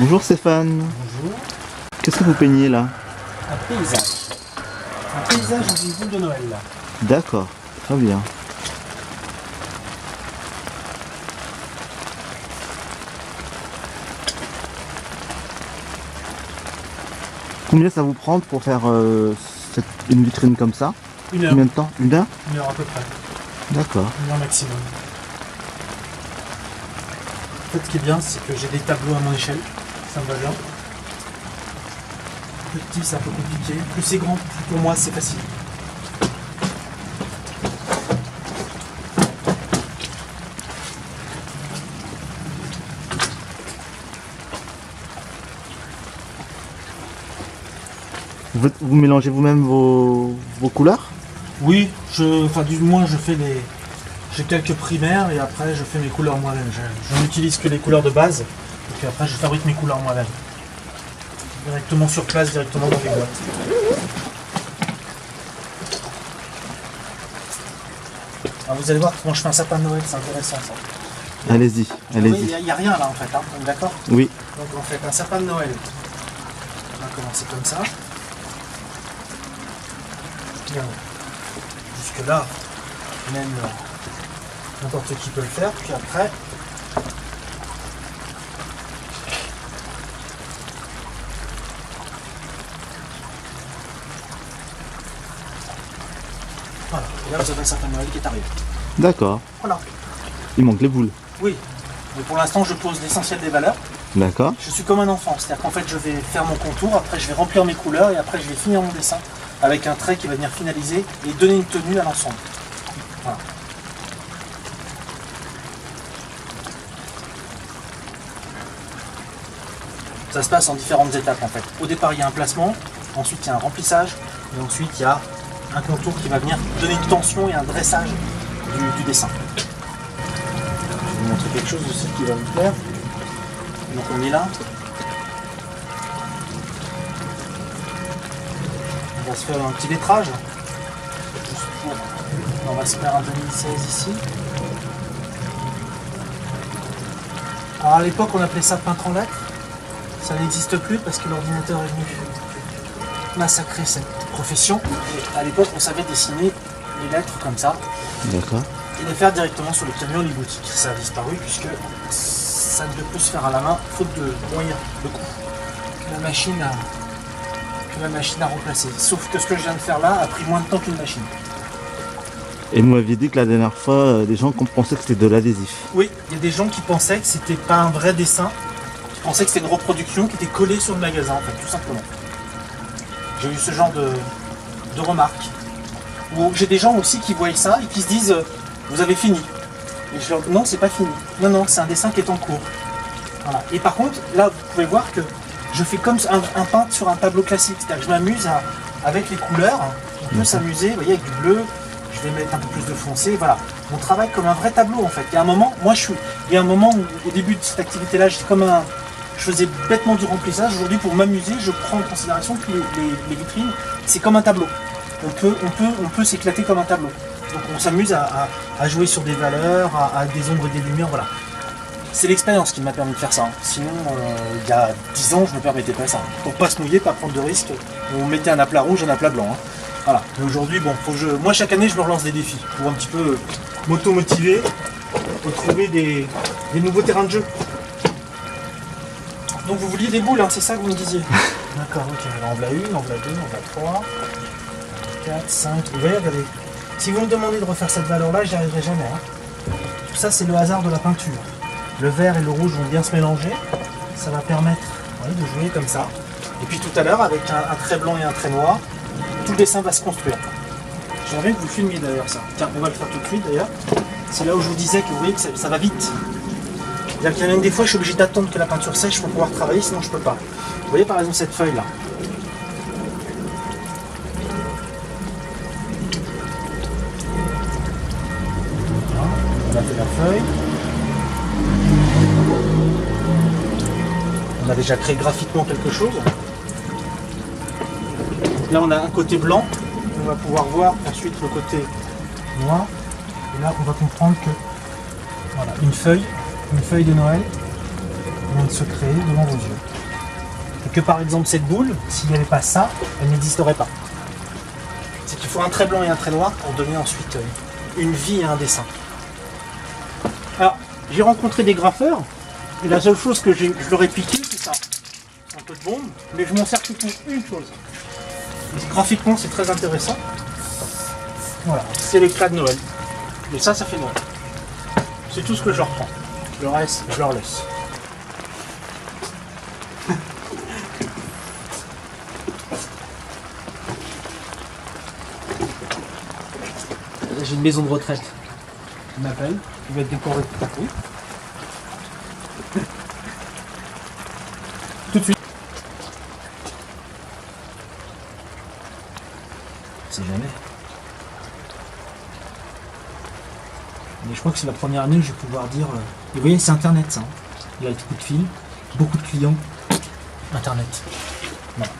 Bonjour Stéphane. Bonjour. Qu'est-ce que vous peignez là? Un paysage. Un paysage dans une boule de Noël là. D'accord, très bien. Combien ça vous prend pour faire une vitrine comme ça? Une heure. Combien de temps? Une heure? Une heure à peu près. D'accord. Une heure maximum. En fait, ce qui est bien, c'est que j'ai des tableaux à mon échelle. Ça me va bien. Plus petit, c'est un peu compliqué. Plus c'est grand, plus pour moi, c'est facile. Vous mélangez vous-même vos couleurs? Oui, enfin du moins je fais les. J'ai quelques primaires et après je fais mes couleurs moi-même. Je n'utilise que les couleurs de base et puis après je fabrique mes couleurs moi-même. Directement sur place, directement dans les boîtes. Alors vous allez voir comment je fais un sapin de Noël, c'est intéressant ça. Allez-y, Il allez-y. n'y a rien là en fait, hein, on est d'accord? Oui. Donc on fait un sapin de Noël. On va commencer comme ça. Bien. Jusque là, même n'importe qui peut le faire. Puis après, voilà. Et là vous avez un sapin de Noël qui est arrivé. D'accord. Voilà. Il manque les boules. Oui. Mais pour l'instant je pose l'essentiel des valeurs. D'accord. Je suis comme un enfant, c'est-à-dire qu'en fait je vais faire mon contour, après je vais remplir mes couleurs et après je vais finir mon dessin avec un trait qui va venir finaliser et donner une tenue à l'ensemble. Voilà. Ça se passe en différentes étapes en fait. Au départ il y a un placement, ensuite il y a un remplissage et ensuite il y a un contour qui va venir donner une tension et un dressage du dessin. Je vais vous montrer quelque chose aussi qui va vous plaire. Donc on est là. On va se faire un petit lettrage. Juste pour... On va se faire un 2016 ici. Alors à l'époque on appelait ça peintre en lettres. Ça n'existe plus parce que l'ordinateur est venu massacrer cette profession. Et à l'époque on savait dessiner les lettres comme ça. D'accord. Et les faire directement sur les camions les boutiques. Ça a disparu puisque ça ne peut plus se faire à la main, faute de moyens, de coûts. La machine a remplacé. Sauf que ce que je viens de faire là a pris moins de temps qu'une machine. Et vous m'aviez dit que la dernière fois, des gens pensaient que c'était de l'adhésif. Oui, il y a des gens qui pensaient que c'était pas un vrai dessin, qui pensaient que c'était une reproduction qui était collée sur le magasin en fait, tout simplement. J'ai eu ce genre de remarques. Ou j'ai des gens aussi qui voient ça et qui se disent vous avez fini. Et je leur dis non, c'est pas fini. Non, non, c'est un dessin qui est en cours. Voilà. Et par contre, là, vous pouvez voir que je fais comme un peintre sur un tableau classique. C'est-à-dire que je m'amuse avec les couleurs. On peut s'amuser, vous voyez, avec du bleu. Je vais mettre un peu plus de foncé. Voilà. On travaille comme un vrai tableau, en fait. Il y a un moment, il y a un moment où, au début de cette activité-là, je faisais bêtement du remplissage. Aujourd'hui, pour m'amuser, je prends en considération que les vitrines, c'est comme un tableau. On peut s'éclater comme un tableau. Donc on s'amuse à jouer sur des valeurs, à des ombres et des lumières, voilà. C'est l'expérience qui m'a permis de faire ça. Sinon, il y a 10 ans, je ne me permettais pas ça. Pour pas se mouiller, pas prendre de risques, on mettait un aplat rouge et un aplat blanc. Hein. Voilà. Et aujourd'hui, bon, moi chaque année, je me relance des défis pour un petit peu m'auto-motiver, pour trouver des nouveaux terrains de jeu. Donc vous vouliez des boules, hein, c'est ça que vous me disiez? D'accord, ok. Alors, on voilà une, on voilà deux, on voilà 3, 4, 5. Vous voyez, regardez. Si vous me demandez de refaire cette valeur-là, j'y arriverai jamais. Hein. Tout ça, c'est le hasard de la peinture. Le vert et le rouge vont bien se mélanger. Ça va permettre de jouer comme ça. Et puis tout à l'heure, avec un trait blanc et un trait noir, tout le dessin va se construire. J'aimerais que vous filmiez d'ailleurs ça. Tiens, on va le faire tout de suite d'ailleurs. C'est là où je vous disais que vous voyez que ça va vite. C'est-à-dire qu'il y a même des fois, je suis obligé d'attendre que la peinture sèche pour pouvoir travailler, sinon je ne peux pas. Vous voyez par exemple cette feuille-là. On a fait la feuille. On a déjà créé graphiquement quelque chose. Là on a un côté blanc. On va pouvoir voir ensuite le côté noir. Et là on va comprendre que voilà, une feuille de Noël vient de se créer devant vos yeux. Et que par exemple cette boule, s'il n'y avait pas ça, elle n'existerait pas. C'est qu'il faut un trait blanc et un trait noir pour donner ensuite une vie à un dessin. Alors, j'ai rencontré des graffeurs, et la seule chose que je leur ai piqué, c'est ça. Un peu de bombe, mais je m'en sers que pour une chose. Et graphiquement, c'est très intéressant. Voilà, c'est l'éclat de Noël. Et ça fait Noël. C'est tout ce que je leur prends. Le reste, je leur laisse. J'ai une maison de retraite. On m'appelle, qui va être décorée tout à coup. Tout de suite. C'est jamais. Mais je crois que c'est la première année que je vais pouvoir dire. Et vous voyez, c'est Internet ça. Il y a le coup de fil, beaucoup de clients. Internet. Voilà.